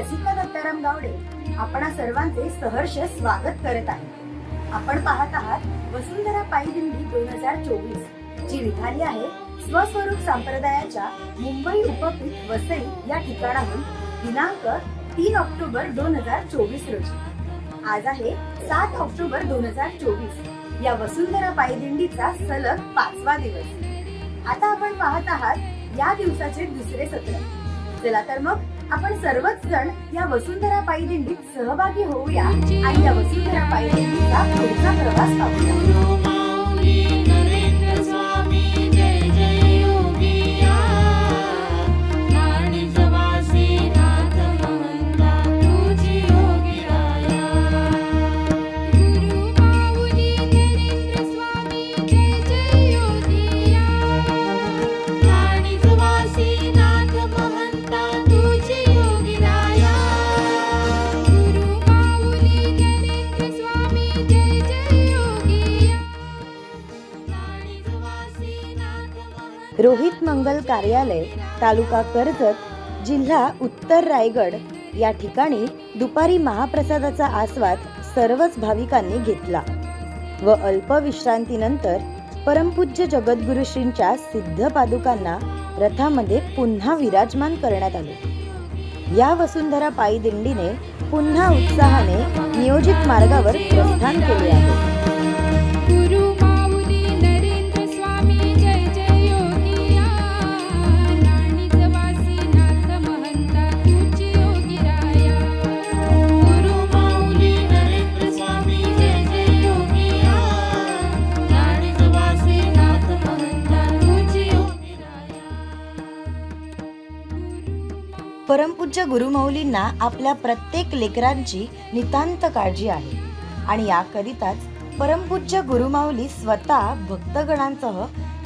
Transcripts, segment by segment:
रसिका दत्ताराम गावडे आपणा सर्वांचे सहर्ष स्वागत करत आहे। आपण पाहत आहात वसुंधरा पायी दिंडी 2024 जी निघाली आहे स्वस्वरूप संप्रदायाच्या मुंबई उपपीठ वसई या ठिकाणाहून दिनांक 3 ऑक्टोबर 2024 रोजी। आज आहे 7 ऑक्टोबर 2024 या वसुंधरा पायी दिंडीचा सलग 5वा दिवस। आता आपण पाहत आहात या दिवसाचे दुसरे सत्र। चला तर मग आपण सर्वच जण या वसुंधरा पायी दिंडीत सहभागी होऊया आणि या वसुंधरा पायी दिंडीचा पुढचा प्रवास पाहूया। रोहित मंगल कार्यालय, तालुका कर्जत, जिल्हा उत्तर रायगड या ठिकाणी दुपारी महाप्रसादाचा आस्वाद सर्वच भाविकांनी घेतला व अल्प विश्रांतीनंतर परमपूज्य जगद्गुरु श्रींच्या सिद्ध पादुकांना रथामध्ये पुन्हा विराजमान करण्यात आले। या वसुंधरा पायी दिंडीने पुन्हा उत्साहाने नियोजित मार्गावर प्रस्थान केले आहे। परमपूज्य गुरुमाऊलींना आपल्या प्रत्येक लेकरांची नितांत काळजी आहे आणि याकरिताच परमपूज्य गुरुमाऊली स्वतः भक्तगणांसह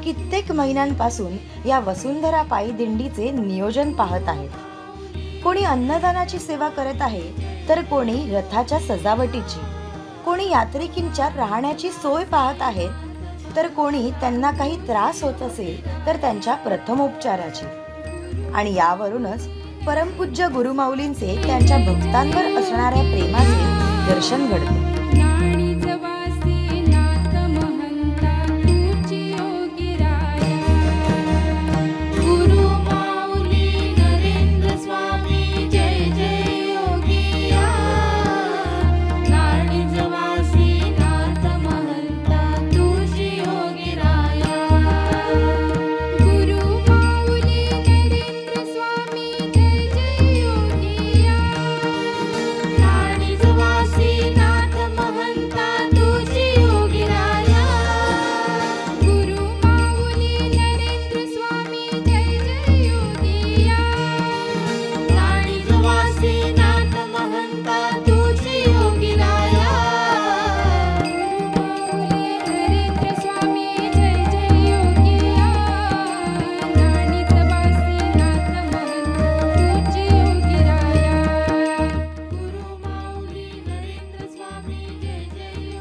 कित्येक महिन्यांपासून या वसुंधरा पायी दिंडीचे नियोजन पाहत आहेत। कोणी अन्नदानाची सेवा करत आहे, तर कोणी रथाच्या सजावटीची, कोणी यात्रिकींच्या राहण्याची सोय पाहत आहे, तर कोणी त्यांना काही त्रास होत असेल तर त्यांच्या प्रथमोपचाराची। आणि यावरूनच परमपूज्य गुरुमाऊलींचे त्यांच्या भक्तांवर असणाऱ्या प्रेमाचे दर्शन घडते।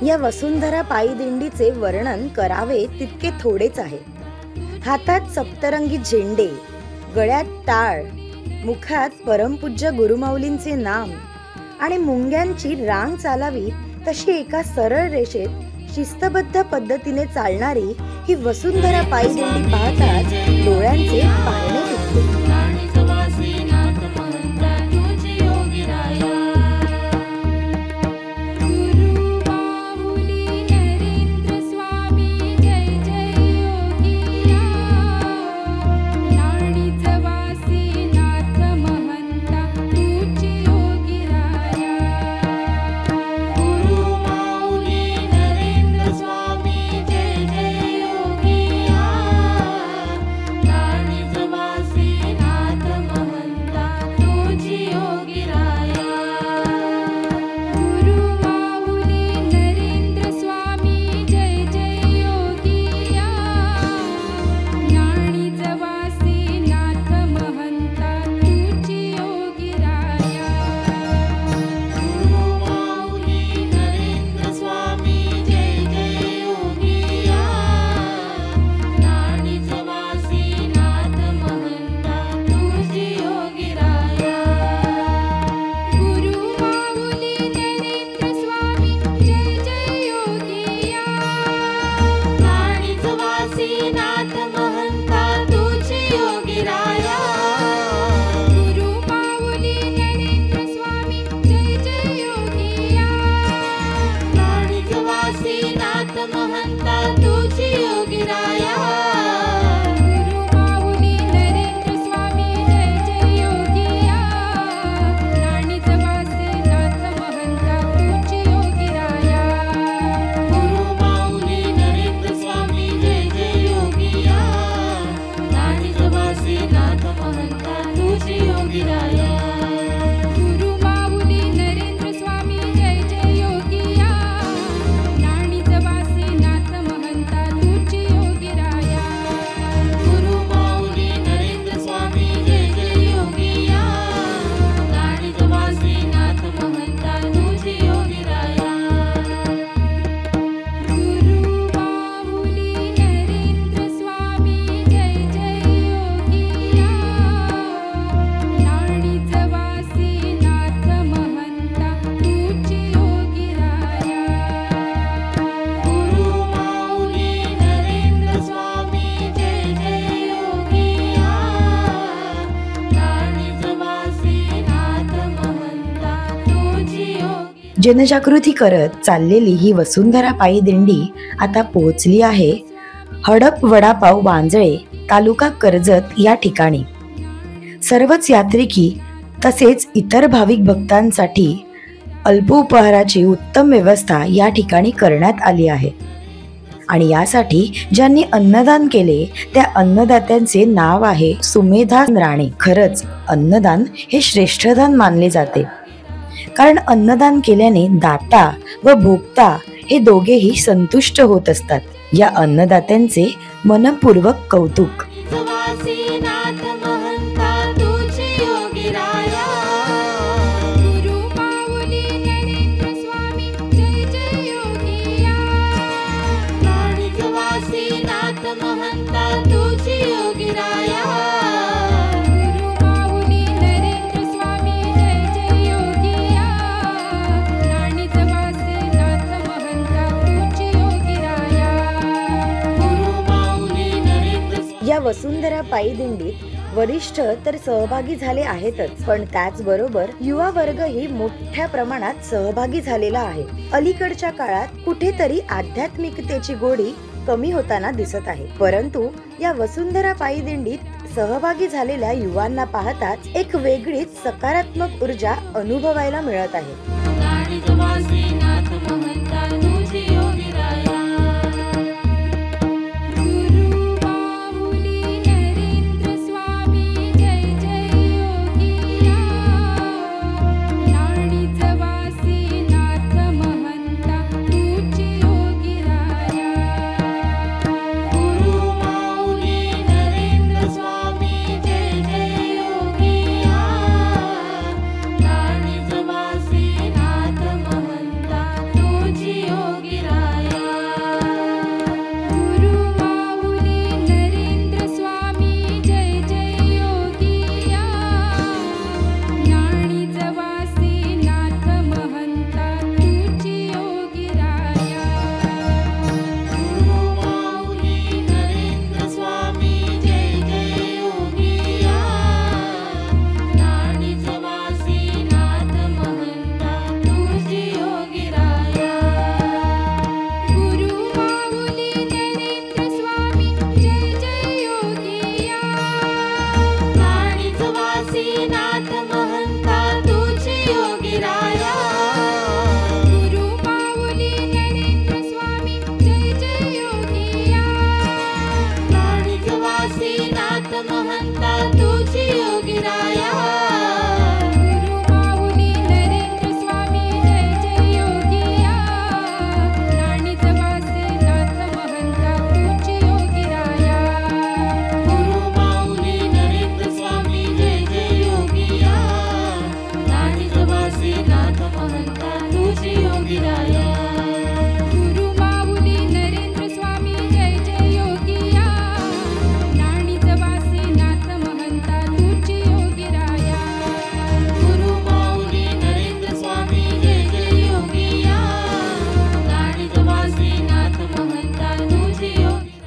या वसुंधरा पायी दिंडीचे वर्णन करावे तितके थोडेच आहे। हातात सप्तरंगी झेंडे, गळ्यात टाळ, मुखात परमपूज्य गुरुमाऊलींचे नाम आणि मुंग्यांची रांग चालावी तशी एका सरळ रेषेत शिस्तबद्ध पद्धतीने चालणारी ही वसुंधरा पायी दिंडी पाहताच डोळ्यांचे पारणे फुटले। See महंता तुझी योगीराया। जनजागृती करत चाललेली ही वसुंधरा पायी दिंडी आता पोहोचली आहे हडप वडापाव वांजळे तालुका कर्जत या ठिकाणी। सर्वच यात्रिकी तसेच इतर भाविक भक्तांसाठी अल्पोपहाराची उत्तम व्यवस्था या ठिकाणी करण्यात आली आहे आणि यासाठी ज्यांनी अन्नदान केले त्या अन्नदात्यांचे नाव आहे सुमेधा राणे। खरंच अन्नदान हे श्रेष्ठदान मानले जाते, कारण अन्नदान केल्याने दाता व भोक्ता हे दोघेही संतुष्ट होत असतात। या अन्नदात्यांचे मनपूर्वक कौतुक। या वसुंधरा पायी दिंडीत वरिष्ठ तर सहभागी झाले आहेतच, पण त्याचबरोबर युवा वर्गही मोठ्या प्रमाणात सहभागी झालेला आहे। अलीकडच्या काळात कुठेतरी आध्यात्मिकतेची गोडी कमी होताना दिसत आहे, परंतु या वसुंधरा पायी दिंडीत सहभागी झालेल्या युवांना पाहताच एक वेगळीच सकारात्मक ऊर्जा अनुभवायला मिळत आहे।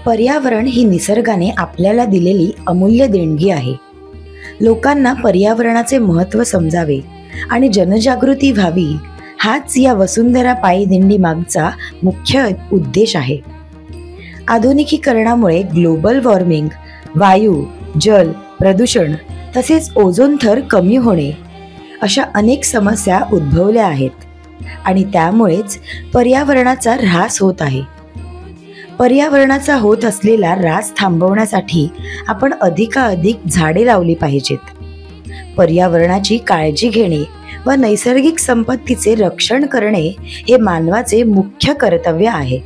पर्यावरण ही निसर्गाने आपल्याला दिलेली अमूल्य देणगी आहे। लोकांना पर्यावरणाचे महत्त्व समजावे आणि जनजागृती व्हावी हाच या वसुंधरा पायी दिंडी मागचा मुख्य उद्देश आहे. आधुनिकीकरणामुळे ग्लोबल वॉर्मिंग, वायू, जल प्रदूषण तसेच ओझोन थर कमी होणे अशा अनेक समस्या उद्भवल्या आहेत आणि त्यामुळेच पर्यावरणाचा ऱ्हास होत आहे. पर्यावरणाचा होत असलेला ऱ्हास थांबवण्यासाठी आपण अधिकाधिक झाडे लावली पाहिजेत. पर्यावरणाची काळजी घेणे व नैसर्गिक संपत्तीचे रक्षण करणे हे मानवाचे मुख्य कर्तव्य आहे.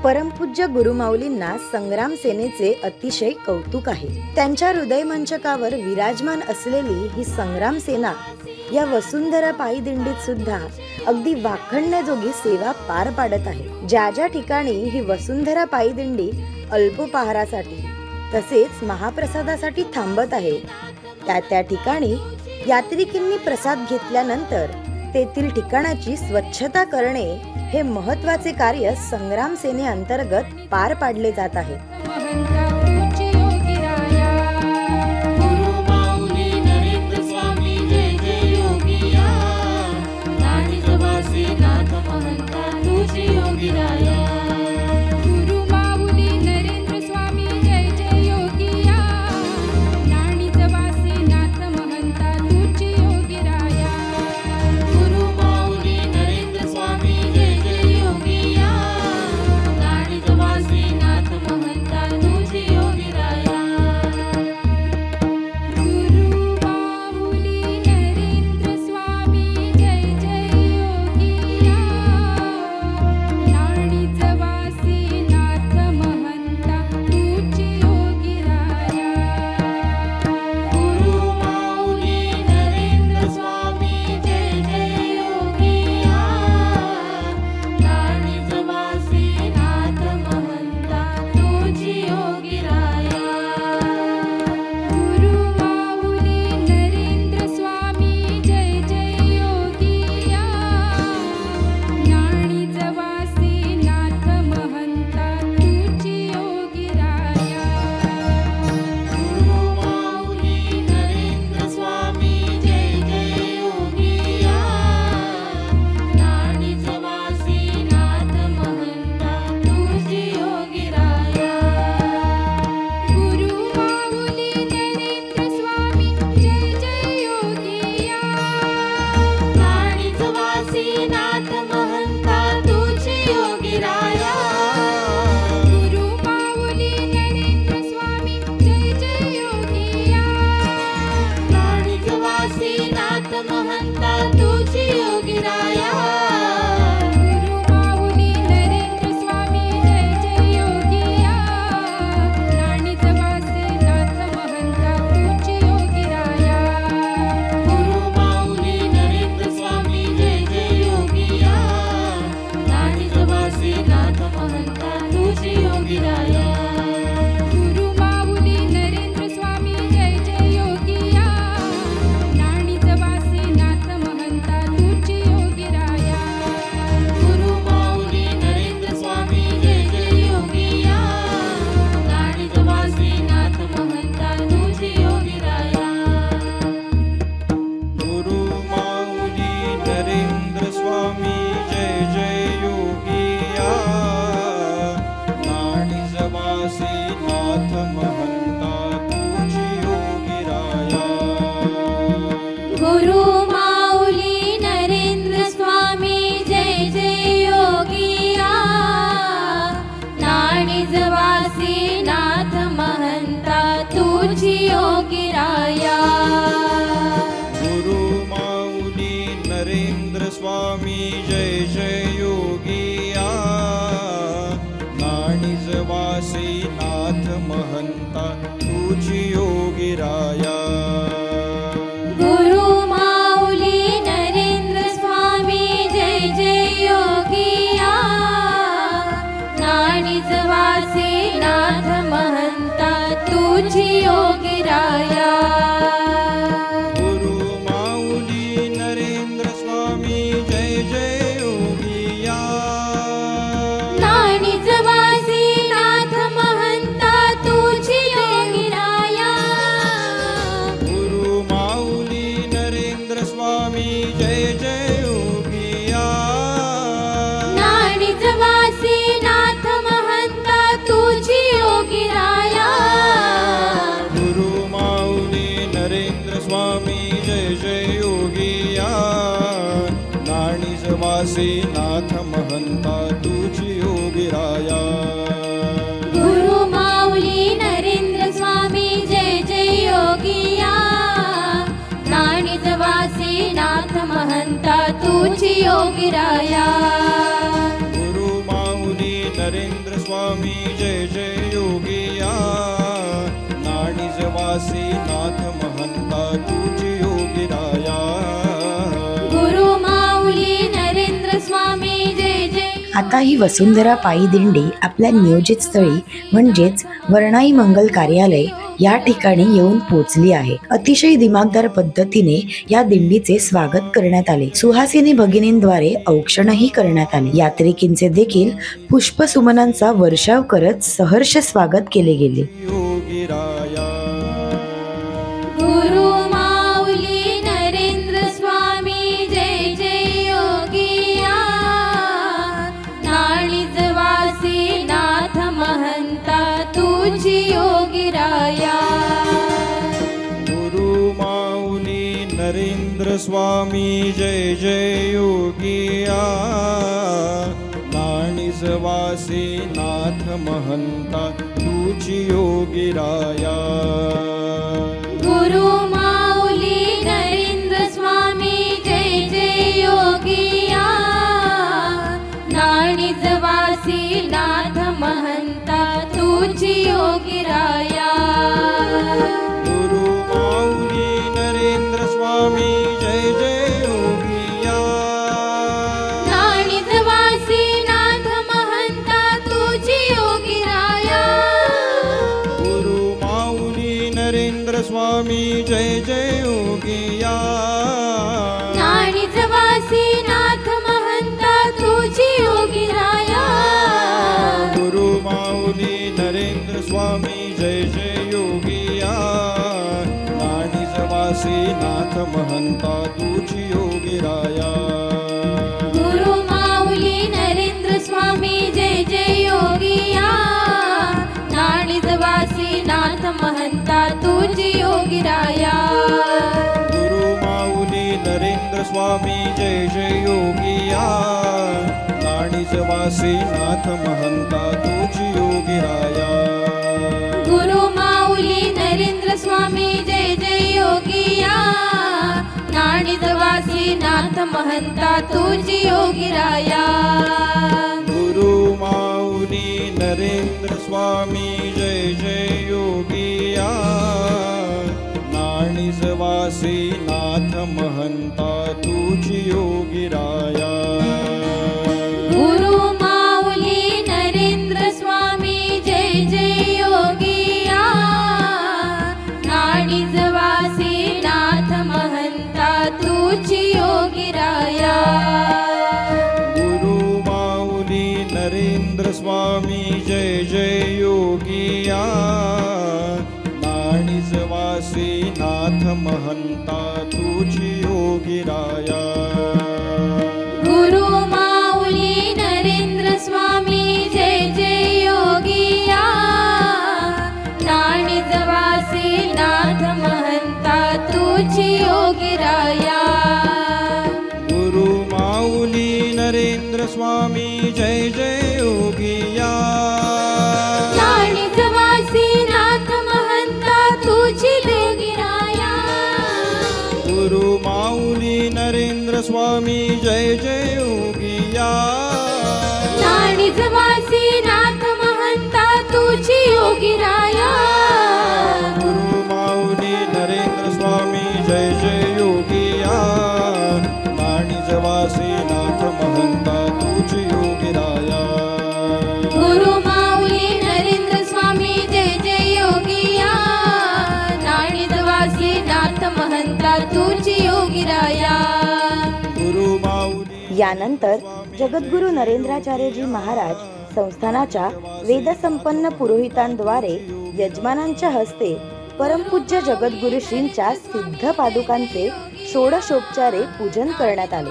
परमपूज्य गुरुमाऊलींना संग्राम सेनेचे अतिशय कौतुक आहे. त्यांच्या हृदयमंचकावर विराजमान असलेली ही संग्राम सेना या वसुंधरा पायी दिंडीत सुद्धा अगदी वाखाणण्याजोगी सेवा पार पाडत आहे. ज्या ज्या ठिकाणी ही वसुंधरा पायी दिंडी अल्पोपहारासाठी तसेच महाप्रसादासाठी थांबत आहे त्या ठिकाणी यात्रिकींनी प्रसाद घेतल्यानंतर तेथील ठिकाणाची स्वच्छता करणे हे महत्त्वाचे कार्य संग्राम सेने अंतर्गत पार पाडले जात आहे. नाथ महंता तुझी योगीराया गुरु माऊली नरेंद्र स्वामी जय जय योगिया नाणिज वासी नाथ महंता तुझी योगीराया गुरु माऊली नरेंद्र स्वामी जय जय योगिया नाणिज वासी नाथ महंता तुझी योगीराया गुरु माऊली नरेंद्र स्वामी जय जय योगिया नाणिज वासी नाथ महंता तुझी योगीराया गुरु माऊली नरेंद्र स्वामी जय जय योगिया नाणिज वासी नाथ महंता तुझी योगीराया गुरु माऊली नरेंद्र स्वामी जय जय योगिया नाणिज वासी नाथ महंता तुझी योगीराया गुरु माऊली नरेंद्र स्वामी जय जय योगिया नाणिज वासी नाथ महंता तुझी योगीराया गुरु माऊली नरेंद्र स्वामी जय जय योगिया नाणिज वासी नाथ महंता तुझी योगीराया गुरु माऊली नरेंद्र स्वामी जय जय योगिया नाणिज वासी नाथ महंता तुझी योगीराया गुरु माऊली नरेंद्र स्वामी जय जय योगिया नाणिज वासी नाथ महंता तुझी योगीराया गुरु माऊली नरेंद्र स्वामी जय जय योगिया नाणिज वासी नाथ महंता तुझी योगीराया गुरु माऊली नरेंद्र स्वामी जय जय योगिया नाणिज वासी नाथ महंता तुझी योगीराया गुरु माऊली नरेंद्र स्वामी जय जय योगिया नाणिज वासी नाथ महंता तुझी योगीराया गुरु माऊली नरेंद्र स्वामी जय जय योगिया नाणिज वासी नाथ महंता तुझी योगीराया गुरु माऊली नरेंद्र स्वामी जय जय योगिया नाणिज वासी नाथ महंता तुझी योगीराया गुरु माऊली नरेंद्र स्वामी जय जय आता ही वसुंधरा पायी दिंडी आपल्या नियोजित स्थळी म्हणजेच वर्णाई मंगल कार्यालय या ठिकाणी येऊन पोहोचली आहे. अतिशय दिमागदार पद्धतीने या दिंडीचे स्वागत करण्यात आले. सुहासिनी भगिनींद्वारे औक्षणही करण्यात आले. यात्रिकींचे देखील पुष्पसुमनांचा वर्षाव करत सहर्ष स्वागत केले गेले. योगीराया गुरु माऊली नरेंद्र स्वामी जय जय योगिया नाणिज वासी नाथ महंता तुझी योगीराया गुरु माऊली नरेंद्र स्वामी जय जय योगिया नाणिज वासी नाथ महंता तुझी योगीराया गुरु माऊली नरेंद्र स्वामी जय जय योगिया नाणिज वासी नाथ महंता तुझी योगीराया गुरु माऊली नरेंद्र स्वामी जय जय योगिया नाणिज वासी नाथ महंता तुझी योगीराया गुरु माऊली नरेंद्र स्वामी जय जय योगिया नाणिज वासी नाथ महंता तुझी योगीराया गुरु माऊली नरेंद्र स्वामी जय जय योगिया नाणिज वासी नाथ महंता तुझी योगीराया गुरु माऊली नरेंद्र स्वामी जय जय योगिया नाणिज वासी नाथ महंता तुझी योगीराया गुरु माऊली नरेंद्र स्वामी जय जय योगिया नाणीज वासी नाथ महंता तुझी योगिराया गुरु माऊली नरेंद्र स्वामी जय जय योगिया नाणीज वासी नाथ महंता तुझी योगिराया गुरु माऊली नरेंद्र स्वामी जय जय योगिया नाणीज वासी नाथ महंता तुझी योगिराया गुरु माऊली नरेंद्र स्वामी जय जय योगिया नाणीज वासी नाथ महंता तुझी योगिराया गुरु माऊली नरेंद्र स्वामी जय जय योगिया नाणीज वासी नाथ महंता तुझी योगिराया गुरु माऊली नरेंद्र स्वामी जय जय योगिया नाणीज वासी नाथ महंता तुझी योगिराया गुरु माऊली नरेंद्र स्वामी जय जय योगिया नाणीज वासी नाथ महंता तुझी योगिराया गुरु माऊली नरेंद्र स्वामी जय जय योगिया नाणीज वासी नाथ महंता तुझी योगिराया गुरु माऊली नरेंद्र स्वामी जय जय योगिया नाणीज वासी नाथ महंता तुझी योगिराया गुरु माऊली नरेंद्र स्वामी जय जय योगिया नाणीज वासी नाथ महंता तुझी योगिराया गुरु माऊली यानंतर जगद्गुरु नरेंद्राचार्यजी महाराज संस्थानाच्या वेदसंपन्न पुरोहितांद्वारे यजमानांच्या हस्ते परमपूज्य जगद्गुरु श्रींच्या सिद्ध पादुकांचे षोडशोपचारे पूजन करण्यात आले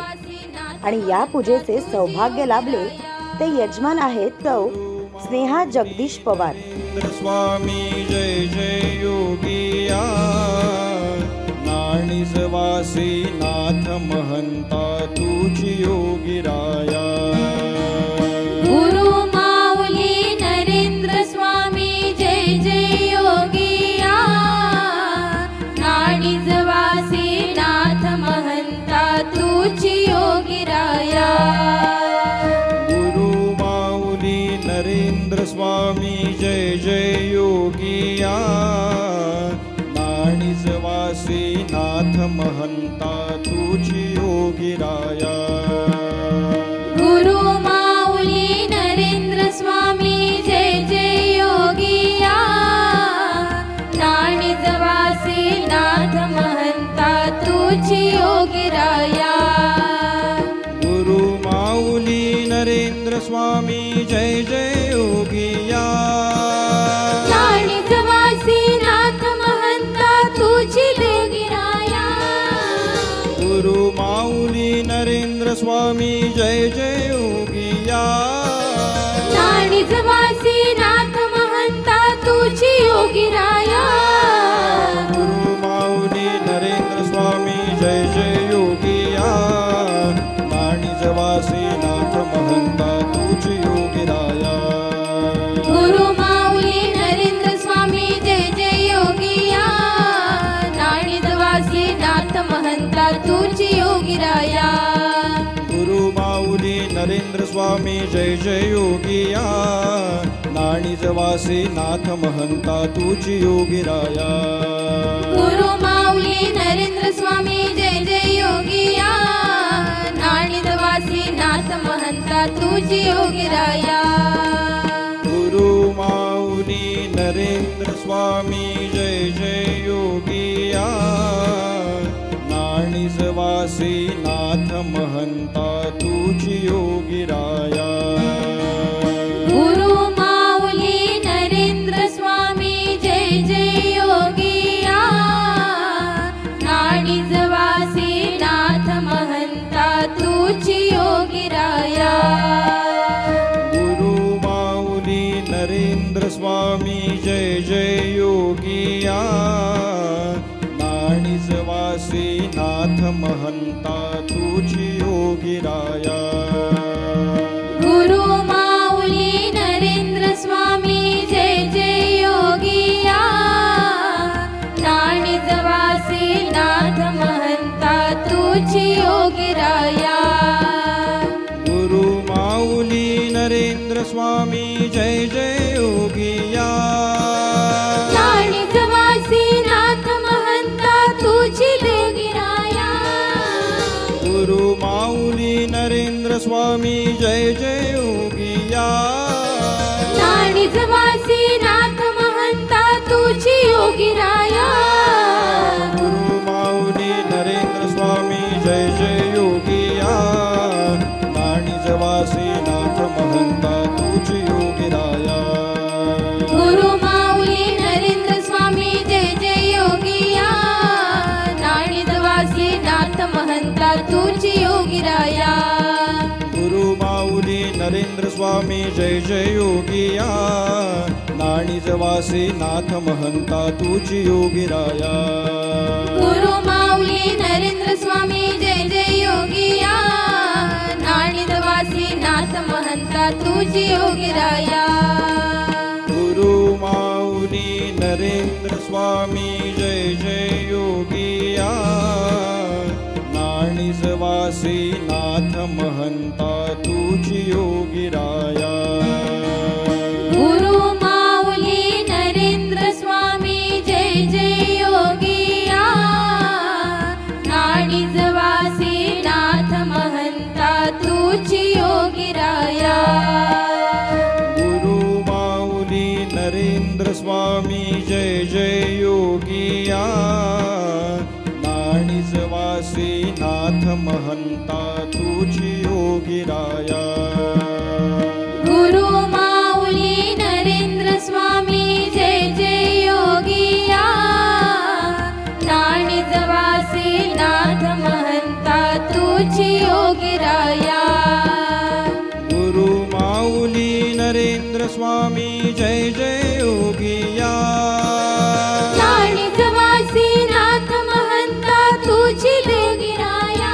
आणि या पूजेचे सौभाग्य लाभले ते यजमान आहेत सौ स्नेहा जगदीश पवार. स्वामी जय जय योगिया नाणीज वासी नाथ महंता तुझी योगिराया गुरु माऊली नरेंद्र स्वामी जय जय योगिया नाणीज वासी नाथ महंता तुझी योगिराया गुरु माऊली नरेंद्र स्वामी जय जय योगिया नाणीज वासी नाथ महंता तुझी योगिराया गुरु माऊली नरेंद्र स्वामी जय जय योगिया नाणीज वासी नाथ महंता तुझी योगिराया गुरु माऊली नरेंद्र स्वामी जय जय योगिया नाणीज वासी नाथ महंता तुझी योगिराया गुरु माऊली नरेंद्र स्वामी जय जय योगिया नाणीज वासी नाथ महंता तुझी योगिराया गुरु माऊली नरेंद्र स्वामी जय जय योगिया नाणीज वासी नाथ महंता तुझी योगिराया गुरु माऊली नरेंद्र स्वामी जय जय योगिया नाणीज वासी नाथ महंता तुझी योगिराया गुरु माऊली नरेंद्र स्वामी जय जय योगिया नाणीज वासी नाथ महंता तुझी योगिराया गुरु माऊली नरेंद्र स्वामी जय जय योगिया नाणीज वासी नाथ महंता तुझी योगिराया गुरु माऊली नरेंद्र स्वामी जय जय योगिया नाणीज वासी नाथ महंता तुझी योगिराया गुरु माऊली नरेंद्र स्वामी जय जय योगिया नाणीज वासी नाथ महंता तुझी योगिराया गुरु माऊली नरेंद्र स्वामी जय जय योगिया नाणीज वासी नाथ महंता नरेंद्र स्वामी जय जय योगिया नाणिजवासी नाथ महंता तुझी देवगिराया गुरु माऊली नरेंद्र स्वामी जय जय योगिया नाणिजवासी नाथ महंता तुझी योगिराया गुरु माऊली नरेंद्र स्वामी जय जय योगिया नाणिजवासी नाथ महंता तुझी योगिराया गुरु माऊली नरेंद्र स्वामी जय जय योगिया नाणिजवासी नाथ महंता तुझी योगिराया गुरु माऊली नरेंद्र स्वामी जय जय योगिया नाणिजवासी नाथ महंता तुझी योगिराया गुरु माऊली नरेंद्र स्वामी जय जय योगिया नाणिजवासी नाथ महंता तुझी योगिराया गुरु माऊली नरेंद्र स्वामी जय जय योगिया नाणिजवासी नाथ महंता तुझी योगिराया गुरु माऊली नरेंद्र स्वामी जय जय योगिया नाणिजवासी नाथ महंता तुझी योगिराया गुरु माऊली नरेंद्र स्वामी जय जय योगिया नाणिजवासी नाथ महंता तुझी योगिराया गुरु माऊली नरेंद्र स्वामी जय जय योगिया नाणिजवासी नाथ महंता तुझी योगिराया गुरु माऊली नरेंद्र स्वामी जय जय योगिया नाणिजवासी नाथ महंता तुझी देवगिराया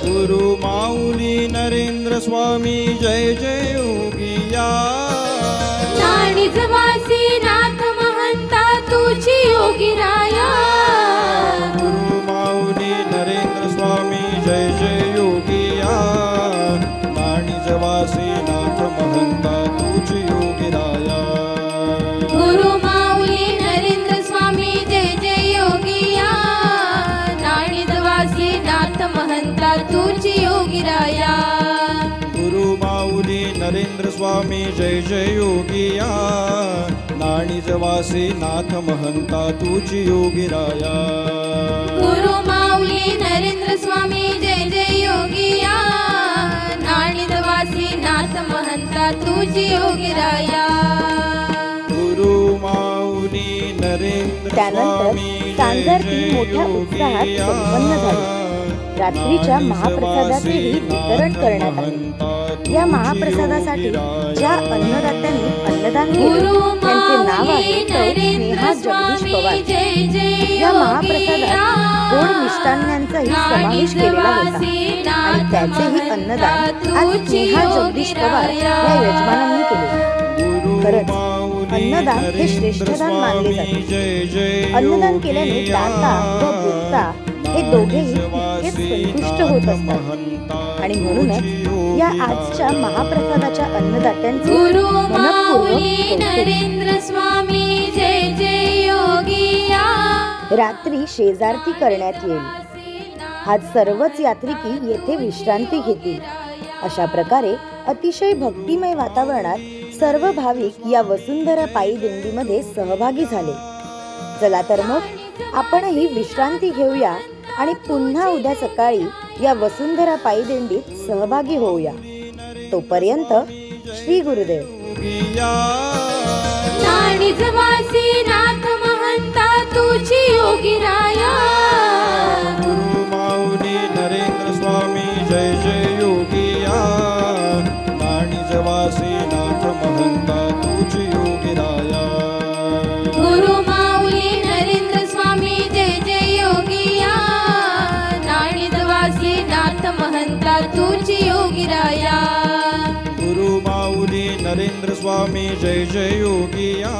गुरु माऊली नरेंद्र स्वामी जय जय योगिया नाणिजवासी नाथ महंता तुझी योगिराया गुरु माऊली नरेंद्र स्वामी जय जय योगिया नाणिजवासी नाथ महंता तुझी योगिराया गुरु माऊली नरेंद्र स्वामी जय जय योगिया नाणिजवासी नाथ महंता तुझी योगिराया गुरु माऊली नरेंद्र स्वामी जय जय योगिया नाणिजवासी नाथ महंता तुझी योगिराया गुरु माऊली नरेंद्र स्वामी जय जय योगिया नाणिजवासी नाथ महंता तुझी योगिराया गुरु माऊली नरेंद्र त्यानंतर स्वामी सांजारती मोठ्या उत्साहात संपन्न झाली. रात्रीच्या महाप्रसादाचेही वितरण करण्यात आले. या महाप्रसादासाठी ज्या अन्नदात्यांनी अन्नदान केले त्यांचे नाव आहे स्नेहा जगदीश पवार. या महाप्रसादात गोड मिष्टान्नांचाही समावेश केलेला होता आणि त्याचेही अन्नदान आज स्नेहा जगदीश पवार या यजमानांनी केले. खरंच अन्नदान हे श्रेष्ठदान मानले जाते. अन्नदान केल्याने दाता व भोक्ता हे दोघेही तितकेच संतुष्ट होत असतात आणि म्हणूनच या आजच्या महाप्रसादाच्या अन्नदात्यांचे गुरु मनपूर्वक माऊली कौतुक. नरेंद्र स्वामी जय जय योगिया रात्री शेजारती करण्यात येईल. आज सर्वच यात्रिकी येथे विश्रांती घेतील. अशा प्रकारे अतिशय भक्तिमय वातावरणात सर्व भाविक या वसुंधरा पायी दिंडीमध्ये सहभागी झाले. चला तर मग आपणही विश्रांती घेऊया आणि पुन्हा उद्या सकाळी या वसुंधरा पायी दिंडीत सहभागी होऊया. तोपर्यंत श्री गुरुदेव. नाणिजवासी नाथ महंता तुझी योगिराया गुरु माऊली नरेंद्र स्वामी जय जय योगिया नाणिजवासी नाथ महंता तुझी योगिराया गुरु माऊली नरेंद्र स्वामी जय जय योगिया नाणिजवासी नाथ महंता तुझी योगिराया गुरु माऊली नरेंद्र स्वामी जय जय योगिया